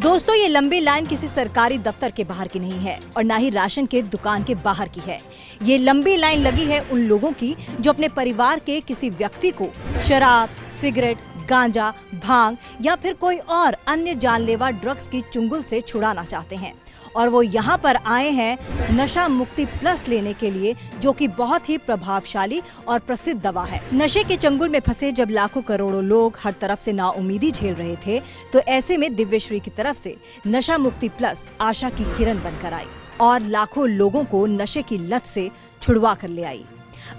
दोस्तों, ये लंबी लाइन किसी सरकारी दफ्तर के बाहर की नहीं है और ना ही राशन के दुकान के बाहर की है। ये लंबी लाइन लगी है उन लोगों की जो अपने परिवार के किसी व्यक्ति को शराब, सिगरेट, गांजा, भांग या फिर कोई और अन्य जानलेवा ड्रग्स की चुंगल से छुड़ाना चाहते हैं और वो यहाँ पर आए हैं नशा मुक्ति प्लस लेने के लिए, जो कि बहुत ही प्रभावशाली और प्रसिद्ध दवा है। नशे के चंगुल में फंसे जब लाखों करोड़ों लोग हर तरफ से नाउमीदी झेल रहे थे, तो ऐसे में दिव्यश्री की तरफ से नशा मुक्ति प्लस आशा की किरण बनकर आई और लाखों लोगों को नशे की लत से छुड़वा कर ले आई।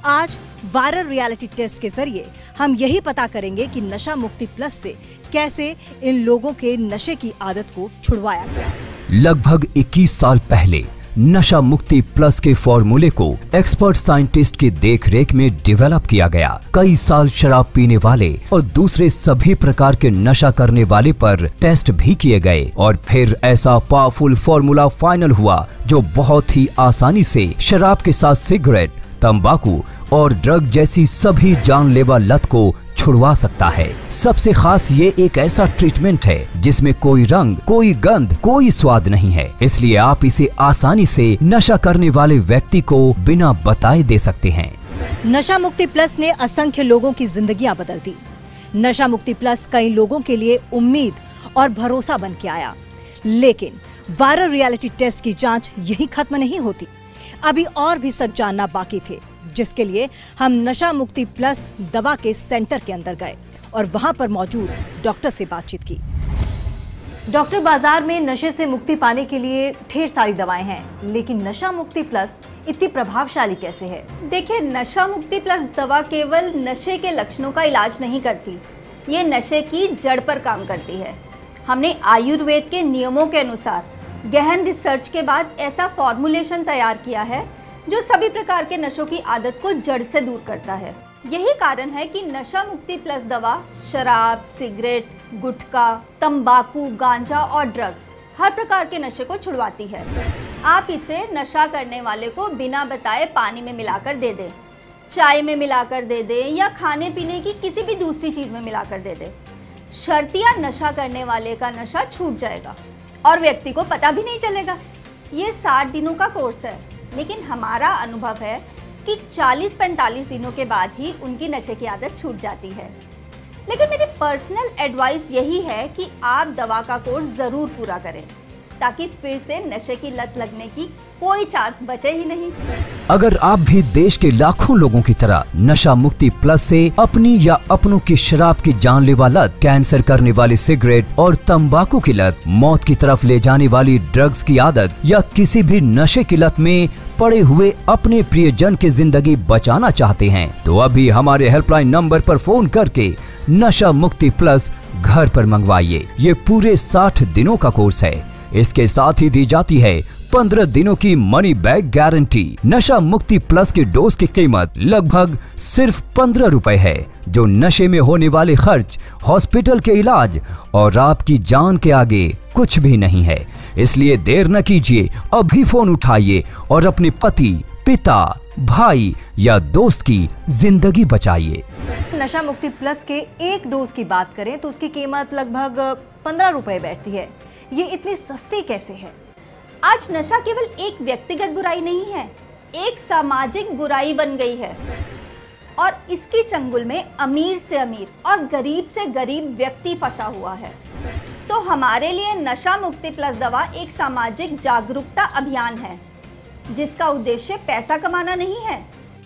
आज वायरल रियलिटी टेस्ट के जरिए हम यही पता करेंगे कि नशा मुक्ति प्लस से कैसे इन लोगों के नशे की आदत को छुड़वाया गया। लगभग 21 साल पहले नशा मुक्ति प्लस के फॉर्मूले को एक्सपर्ट साइंटिस्ट की देखरेख में डेवलप किया गया। कई साल शराब पीने वाले और दूसरे सभी प्रकार के नशा करने वाले पर टेस्ट भी किए गए और फिर ऐसा पावरफुल फॉर्मूला फाइनल हुआ जो बहुत ही आसानी से शराब के साथ सिगरेट, तंबाकू और ड्रग जैसी सभी जानलेवा लत को छुड़वा सकता है। सबसे खास ये एक ऐसा ट्रीटमेंट है जिसमें कोई रंग, कोई गंध, कोई स्वाद नहीं है, इसलिए आप इसे आसानी से नशा करने वाले व्यक्ति को बिना बताए दे सकते हैं। नशा मुक्ति प्लस ने असंख्य लोगों की जिंदगियां बदल दी। नशा मुक्ति प्लस कई लोगों के लिए उम्मीद और भरोसा बन के आया, लेकिन वायरल रियलिटी टेस्ट की जांच यही खत्म नहीं होती। अभी और भी सच जानना बाकी थे, जिसके लिए हम नशा मुक्ति प्लस दवा के सेंटर के अंदर गए और वहां पर मौजूद डॉक्टर से बातचीत की। डॉक्टर, बाजार में नशे से मुक्ति पाने के लिए ढेर सारी दवाएं हैं, लेकिन नशा मुक्ति प्लस इतनी प्रभावशाली कैसे है? देखिए, नशा मुक्ति प्लस दवा केवल नशे के लक्षणों का इलाज नहीं करती, ये नशे की जड़ पर काम करती है। हमने आयुर्वेद के नियमों के अनुसार गहन रिसर्च के बाद ऐसा फॉर्मुलेशन तैयार किया है जो सभी प्रकार के नशों की आदत को जड़ से दूर करता है। यही कारण है कि नशा मुक्ति प्लस दवा शराब, सिगरेट, गुटखा, तंबाकू, गांजा और ड्रग्स हर प्रकार के नशे को छुड़वाती है। आप इसे नशा करने वाले को बिना बताए पानी में मिलाकर दे दें, चाय में मिलाकर दे दें या खाने पीने की किसी भी दूसरी चीज में मिलाकर दे दें। शर्तिया नशा करने वाले का नशा छूट जाएगा और व्यक्ति को पता भी नहीं चलेगा। ये 60 दिनों का कोर्स है, लेकिन हमारा अनुभव है कि 40-45 दिनों के बाद ही उनकी नशे की आदत छूट जाती है। लेकिन मेरी पर्सनल एडवाइस यही है कि आप दवा का कोर्स ज़रूर पूरा करें, ताकि फिर से नशे की लत लगने की कोई चांस बचे ही नहीं। अगर आप भी देश के लाखों लोगों की तरह नशा मुक्ति प्लस से अपनी या अपनों की शराब की जानलेवा लत, कैंसर करने वाली सिगरेट और तंबाकू की लत, मौत की तरफ ले जाने वाली ड्रग्स की आदत या किसी भी नशे की लत में पड़े हुए अपने प्रियजन की जिंदगी बचाना चाहते हैं, तो अभी हमारे हेल्पलाइन नंबर पर फोन करके नशा मुक्ति प्लस घर पर मंगवाइए। ये पूरे 60 दिनों का कोर्स है। इसके साथ ही दी जाती है 15 दिनों की मनी बैक गारंटी। नशा मुक्ति प्लस की डोज की कीमत लगभग सिर्फ 15 रुपए है, जो नशे में होने वाले खर्च, हॉस्पिटल के इलाज और आपकी जान के आगे कुछ भी नहीं है। इसलिए देर न कीजिए, अभी फोन उठाइए और अपने पति, पिता, भाई या दोस्त की जिंदगी बचाइए। नशा मुक्ति प्लस के एक डोज की बात करें तो उसकी कीमत लगभग 15 रुपए बैठती है। ये इतनी सस्ती कैसे है? आज नशा केवल एक व्यक्तिगत बुराई नहीं है, एक सामाजिक बुराई बन गई है और इसकी चंगुल में अमीर से अमीर और गरीब से गरीब व्यक्ति फंसा हुआ है। तो हमारे लिए नशा मुक्ति प्लस दवा एक सामाजिक जागरूकता अभियान है, जिसका उद्देश्य पैसा कमाना नहीं है,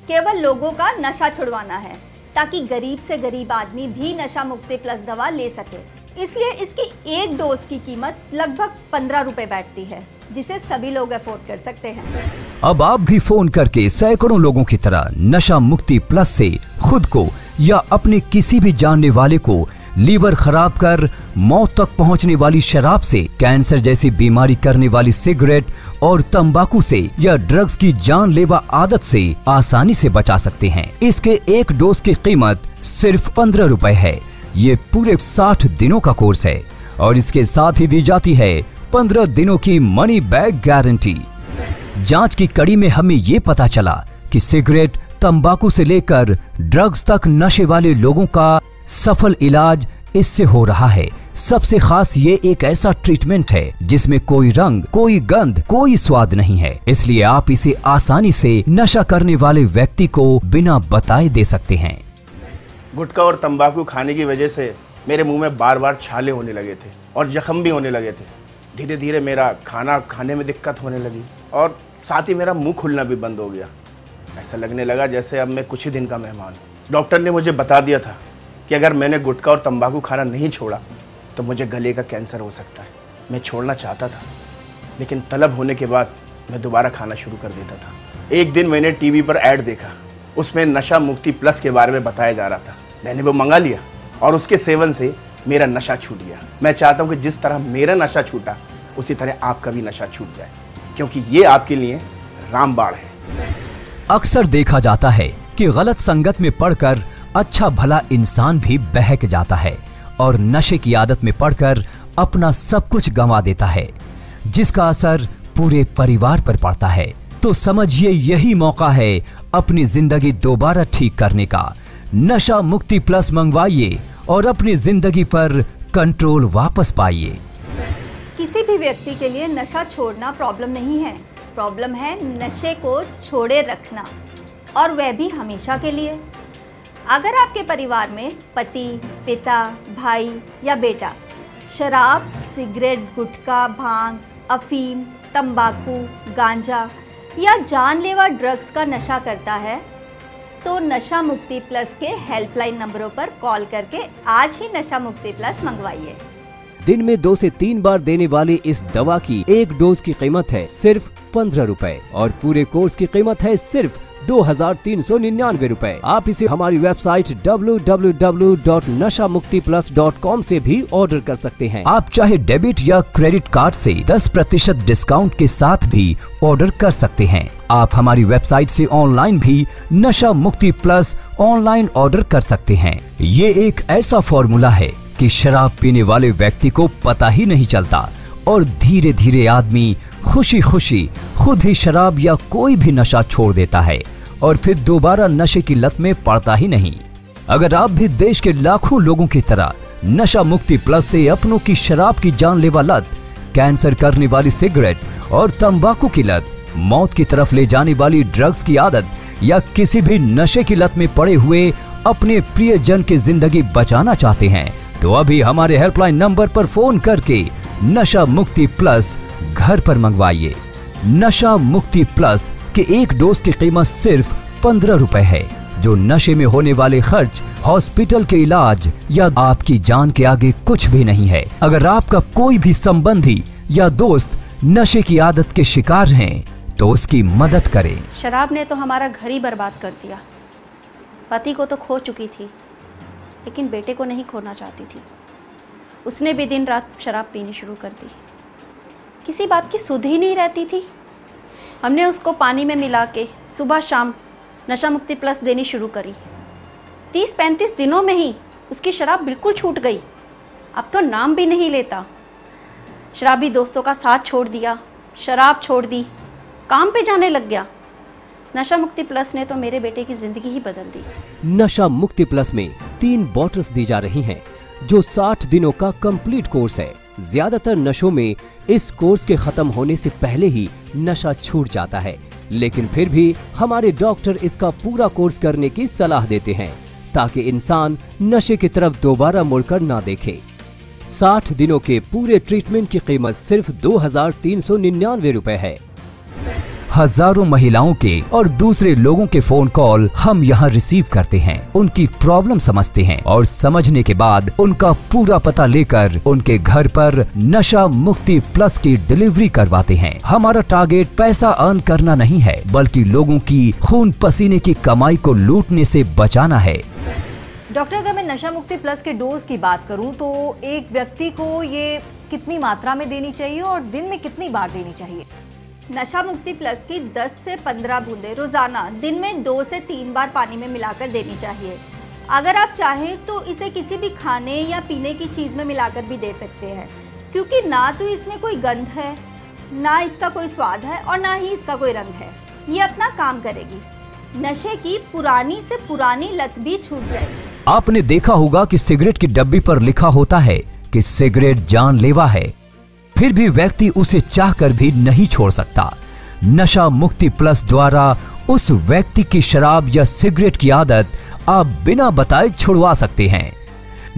केवल लोगों का नशा छुड़वाना है, ताकि गरीब से गरीब आदमी भी नशा मुक्ति प्लस दवा ले सके। इसलिए इसकी एक डोज की कीमत लगभग 15 रुपए बैठती है, जिसे सभी लोग अफोर्ड कर सकते हैं। अब आप भी फोन करके सैकड़ों लोगों की तरह नशा मुक्ति प्लस से खुद को या अपने किसी भी जानने वाले को लीवर खराब कर मौत तक पहुंचने वाली शराब से, कैंसर जैसी बीमारी करने वाली सिगरेट और तंबाकू से या ड्रग्स की जानलेवा आदत से आसानी से बचा सकते हैं। इसके एक डोज की कीमत सिर्फ 15 रुपए है। ये पूरे 60 दिनों का कोर्स है और इसके साथ ही दी जाती है 15 दिनों की मनी बैक गारंटी। जांच की कड़ी में हमें ये पता चला कि सिगरेट, तंबाकू से लेकर ड्रग्स तक नशे वाले लोगों का सफल इलाज इससे हो रहा है। सबसे खास ये एक ऐसा ट्रीटमेंट है जिसमें कोई रंग, कोई गंध, कोई स्वाद नहीं है, इसलिए आप इसे आसानी से नशा करने वाले व्यक्ति को बिना बताए दे सकते हैं। गुटखा और तंबाकू खाने की वजह से मेरे मुंह में बार बार छाले होने लगे थे और जख्म भी होने लगे थे। धीरे धीरे मेरा खाना खाने में दिक्कत होने लगी और साथ ही मेरा मुंह खुलना भी बंद हो गया। ऐसा लगने लगा जैसे अब मैं कुछ ही दिन का मेहमान हूँ। डॉक्टर ने मुझे बता दिया था कि अगर मैंने गुटखा और तंबाकू खाना नहीं छोड़ा तो मुझे गले का कैंसर हो सकता है। मैं छोड़ना चाहता था, लेकिन तलब होने के बाद मैं दोबारा खाना शुरू कर देता था। एक दिन मैंने टीवी पर ऐड देखा, उसमें नशा मुक्ति प्लस के बारे में बताया जा रहा था। मैंने वो मंगा लिया और उसके सेवन से मेरा नशा छूट गया। मैं चाहता हूँ कि जिस तरह मेरा नशा छूटा उसी तरह आपका भी नशा छूट जाए, क्योंकि ये आपके लिए रामबाण है। अक्सर देखा जाता है कि गलत संगत में पड़कर अच्छा भला इंसान भी बहक जाता है और नशे की आदत में पड़कर अपना सब कुछ गंवा देता है, जिसका असर पूरे परिवार पर पड़ता है। तो समझिए यही मौका है अपनी जिंदगी दोबारा ठीक करने का। नशा मुक्ति प्लस मंगवाइए और अपनी जिंदगी पर कंट्रोल वापस पाइए। किसी भी व्यक्ति के लिए नशा छोड़ना प्रॉब्लम नहीं है, प्रॉब्लम है नशे को छोड़े रखना, और वह भी हमेशा के लिए। अगर आपके परिवार में पति, पिता, भाई या बेटा शराब, सिगरेट, गुटखा, भांग, अफीम, तंबाकू, गांजा या जानलेवा ड्रग्स का नशा करता है तो नशा मुक्ति प्लस के हेल्पलाइन नंबरों पर कॉल करके आज ही नशा मुक्ति प्लस मंगवाइए। दिन में 2 से 3 बार देने वाली इस दवा की एक डोज की कीमत है सिर्फ 15 रुपए और पूरे कोर्स की कीमत है सिर्फ 2399 रुपए। आप इसे हमारी वेबसाइट www.nashamuktiplus.com से भी ऑर्डर कर सकते हैं। आप चाहे डेबिट या क्रेडिट कार्ड से 10% डिस्काउंट के साथ भी ऑर्डर कर सकते हैं। आप हमारी वेबसाइट से ऑनलाइन भी नशा मुक्ति प्लस ऑनलाइन ऑर्डर कर सकते हैं। ये एक ऐसा फॉर्मूला है कि शराब पीने वाले व्यक्ति को पता ही नहीं चलता और धीरे धीरे आदमी खुशी खुशी खुद ही शराब या कोई भी नशा छोड़ देता है और फिर दोबारा नशे की लत में पड़ता ही नहीं। अगर आप भी देश के लाखों लोगों की तरह नशा मुक्ति प्लस से अपनों की शराब की जानलेवा लत, कैंसर करने वाली सिगरेट और तंबाकू की लत, मौत की तरफ ले जाने वाली ड्रग्स की आदत या किसी भी नशे की लत में पड़े हुए अपने प्रियजन की जिंदगी बचाना चाहते हैं तो अभी हमारे हेल्पलाइन नंबर पर फोन करके नशा मुक्ति प्लस घर पर मंगवाइए। नशा मुक्ति प्लस के एक डोज की कीमत सिर्फ 15 रुपए है, जो नशे में होने वाले खर्च, हॉस्पिटल के इलाज या आपकी जान के आगे कुछ भी नहीं है। अगर आपका कोई भी संबंधी या दोस्त नशे की आदत के शिकार हैं तो उसकी मदद करें। शराब ने तो हमारा घर ही बर्बाद कर दिया। पति को तो खो चुकी थी, लेकिन बेटे को नहीं खोना चाहती थी। उसने भी दिन रात शराब पीनी शुरू कर दी। किसी बात की सुध ही नहीं रहती थी। हमने उसको पानी में मिला के सुबह शाम नशा मुक्ति प्लस देनी शुरू करी। 30-35 दिनों में ही उसकी शराब बिल्कुल छूट गई। अब तो नाम भी नहीं लेता। शराबी दोस्तों का साथ छोड़ दिया, शराब छोड़ दी, काम पे जाने लग गया। नशा मुक्ति प्लस ने तो मेरे बेटे की जिंदगी ही बदल दी। नशा मुक्ति प्लस में 3 बॉटल्स दी जा रही हैं, जो 60 दिनों का कंप्लीट कोर्स है। ज्यादातर नशों में इस कोर्स के खत्म होने से पहले ही नशा छूट जाता है, लेकिन फिर भी हमारे डॉक्टर इसका पूरा कोर्स करने की सलाह देते हैं ताकि इंसान नशे की तरफ दोबारा मुड़कर ना देखे। 60 दिनों के पूरे ट्रीटमेंट की कीमत सिर्फ 2399 रुपए है। हजारों महिलाओं के और दूसरे लोगों के फोन कॉल हम यहाँ रिसीव करते हैं, उनकी प्रॉब्लम समझते हैं और समझने के बाद उनका पूरा पता लेकर उनके घर पर नशा मुक्ति प्लस की डिलीवरी करवाते हैं। हमारा टारगेट पैसा अर्न करना नहीं है, बल्कि लोगों की खून पसीने की कमाई को लूटने से बचाना है। डॉक्टर, अगर मैं नशा मुक्ति प्लस के डोज की बात करूं तो एक व्यक्ति को ये कितनी मात्रा में देनी चाहिए और दिन में कितनी बार देनी चाहिए? नशा मुक्ति प्लस की 10 से 15 बूंदें रोजाना दिन में 2 से 3 बार पानी में मिलाकर देनी चाहिए। अगर आप चाहें तो इसे किसी भी खाने या पीने की चीज़ में मिलाकर भी दे सकते हैं, क्योंकि ना तो इसमें कोई गंध है, ना इसका कोई स्वाद है और ना ही इसका कोई रंग है। ये अपना काम करेगी। नशे की पुरानी से पुरानी लत भी छूट जाएगी। आपने देखा होगा कि सिगरेट की डब्बी पर लिखा होता है कि सिगरेट जानलेवा है, फिर भी व्यक्ति उसे चाहकर भी नहीं छोड़ सकता। नशा मुक्ति प्लस द्वारा उस व्यक्ति की शराब या सिगरेट की आदत आप बिना बताए छुड़वा सकते हैं।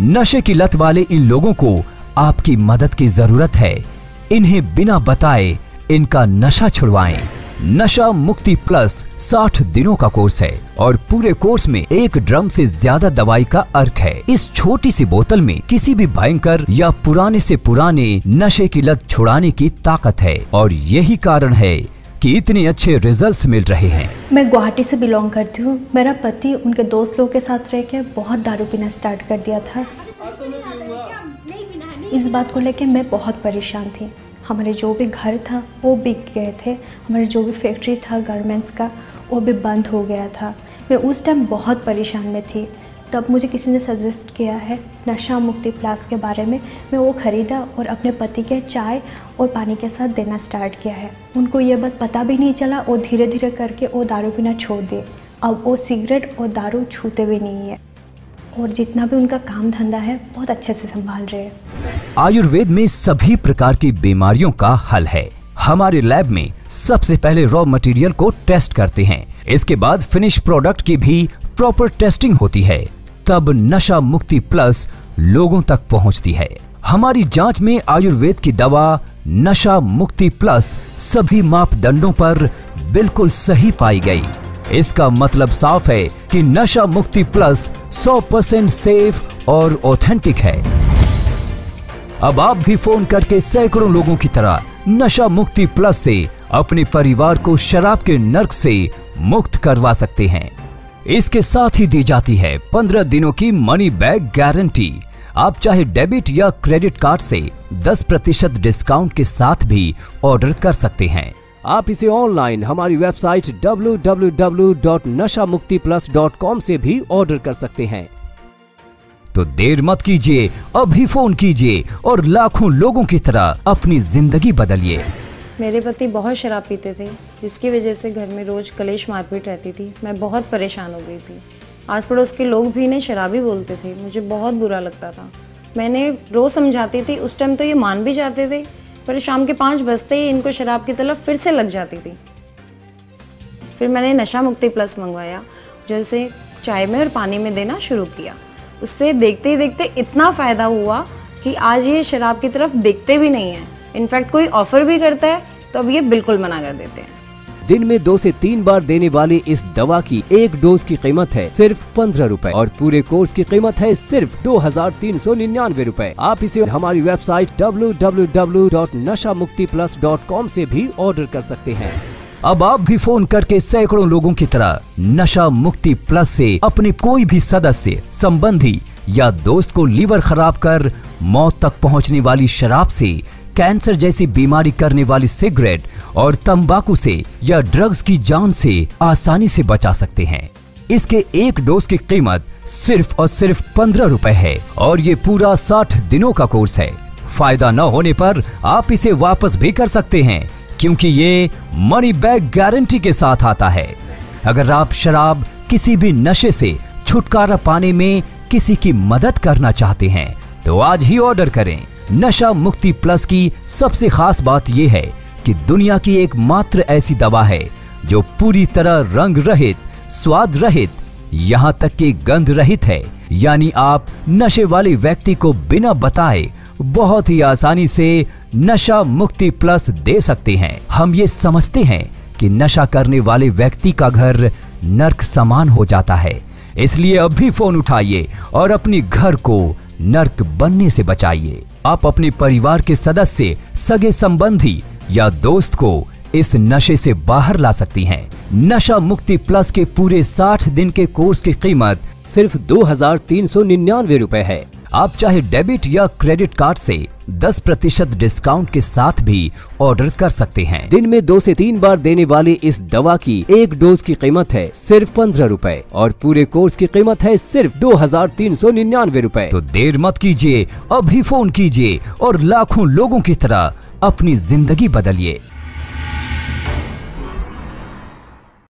नशे की लत वाले इन लोगों को आपकी मदद की जरूरत है। इन्हें बिना बताए इनका नशा छुड़वाएं। नशा मुक्ति प्लस 60 दिनों का कोर्स है और पूरे कोर्स में 1 ड्रम से ज्यादा दवाई का अर्क है। इस छोटी सी बोतल में किसी भी भयंकर या पुराने से पुराने नशे की लत छुड़ाने की ताकत है और यही कारण है कि इतने अच्छे रिजल्ट्स मिल रहे हैं। मैं गुवाहाटी से बिलोंग करती हूँ। मेरा पति उनके दोस्त लोगों के साथ रह के बहुत दारू पीना स्टार्ट कर दिया था। इस बात को लेके मैं बहुत परेशान थी। हमारे जो भी घर था वो बिक गए थे, हमारे जो भी फैक्ट्री था गारमेंट्स का वो भी बंद हो गया था। मैं उस टाइम बहुत परेशान में थी। तब मुझे किसी ने सजेस्ट किया है नशा मुक्ति प्लस के बारे में। मैं वो ख़रीदा और अपने पति के चाय और पानी के साथ देना स्टार्ट किया है। उनको ये बात पता भी नहीं चला और धीरे धीरे करके वो दारू पीना छोड़ दिए। अब वो सिगरेट और दारू छूते भी नहीं है और जितना भी उनका काम धंधा है बहुत अच्छे से संभाल रहे हैं। आयुर्वेद में सभी प्रकार की बीमारियों का हल है। हमारे लैब में सबसे पहले रॉ मटेरियल को टेस्ट करते हैं, इसके बाद फिनिश प्रोडक्ट की भी प्रॉपर टेस्टिंग होती है, तब नशा मुक्ति प्लस लोगों तक पहुंचती है। हमारी जांच में आयुर्वेद की दवा नशा मुक्ति प्लस सभी मापदंडों पर बिल्कुल सही पाई गई। इसका मतलब साफ है कि नशा मुक्ति प्लस 100% सेफ और ऑथेंटिक है। अब आप भी फोन करके सैकड़ों लोगों की तरह नशा मुक्ति प्लस से अपने परिवार को शराब के नर्क से मुक्त करवा सकते हैं। इसके साथ ही दी जाती है 15 दिनों की मनी बैक गारंटी। आप चाहे डेबिट या क्रेडिट कार्ड से 10% डिस्काउंट के साथ भी ऑर्डर कर सकते हैं। आप इसे ऑनलाइन हमारी वेबसाइट www.nashamuktiplus.com से भी ऑर्डर कर सकते हैं। तो देर मत कीजिए, अभी फोन कीजिए और लाखों लोगों की तरह अपनी जिंदगी बदलिए। मेरे पति बहुत शराब पीते थे, जिसकी वजह से घर में रोज कलेश मारपीट रहती थी। मैं बहुत परेशान हो गई थी। आस पड़ोस के लोग भी इन्हें शराबी बोलते थे। मुझे बहुत बुरा लगता था। मैंने रोज समझाती थी, उस टाइम तो ये मान भी जाते थे, पर शाम के 5 बजते ही इनको शराब की तलब फिर से लग जाती थी। फिर मैंने नशा मुक्ति प्लस मंगवाया, जो इसे चाय में और पानी में देना शुरू किया। उससे देखते ही देखते इतना फ़ायदा हुआ कि आज ये शराब की तरफ देखते भी नहीं हैं। इनफैक्ट कोई ऑफर भी करता है तो अब ये बिल्कुल मना कर देते हैं। दिन में 2 से 3 बार देने वाली इस दवा की 1 डोज की कीमत है सिर्फ 15 रुपए और पूरे कोर्स की कीमत है सिर्फ 2399 रुपए। आप इसे हमारी वेबसाइट www.nashamuktiplus.com से भी ऑर्डर कर सकते हैं। अब आप भी फोन करके सैकड़ों लोगों की तरह नशा मुक्ति प्लस से अपने कोई भी सदस्य, संबंधी या दोस्त को लीवर खराब कर मौत तक पहुंचने वाली शराब से, कैंसर जैसी बीमारी करने वाली सिगरेट और तंबाकू से या ड्रग्स की जान से आसानी से बचा सकते हैं। इसके 1 डोज की कीमत सिर्फ और सिर्फ 15 रुपए है और ये पूरा 60 दिनों का कोर्स है। फायदा न होने पर आप इसे वापस भी कर सकते हैं, क्योंकि ये मनी बैक गारंटी के साथ आता है। अगर आप शराब, किसी भी नशे से छुटकारा पाने में किसी की मदद करना चाहते हैं तो आज ही ऑर्डर करें। नशा मुक्ति प्लस की सबसे खास बात यह है कि दुनिया की एकमात्र ऐसी दवा है जो पूरी तरह रंग रहित, स्वाद रहित, यहाँ तक कि गंध रहित है। यानी आप नशे वाले व्यक्ति को बिना बताए बहुत ही आसानी से नशा मुक्ति प्लस दे सकते हैं। हम ये समझते हैं कि नशा करने वाले व्यक्ति का घर नर्क समान हो जाता है, इसलिए अभी फोन उठाइए और अपने घर को नर्क बनने से बचाइए। आप अपने परिवार के सदस्य, सगे संबंधी या दोस्त को इस नशे से बाहर ला सकती हैं। नशा मुक्ति प्लस के पूरे 60 दिन के कोर्स की कीमत सिर्फ 2399 रुपए है। आप चाहे डेबिट या क्रेडिट कार्ड से 10% डिस्काउंट के साथ भी ऑर्डर कर सकते हैं। दिन में 2 से 3 बार देने वाली इस दवा की 1 डोज की कीमत है सिर्फ 15 रुपए और पूरे कोर्स की कीमत है सिर्फ 2399 रुपए। तो देर मत कीजिए, अभी फोन कीजिए और लाखों लोगों की तरह अपनी जिंदगी बदलिए।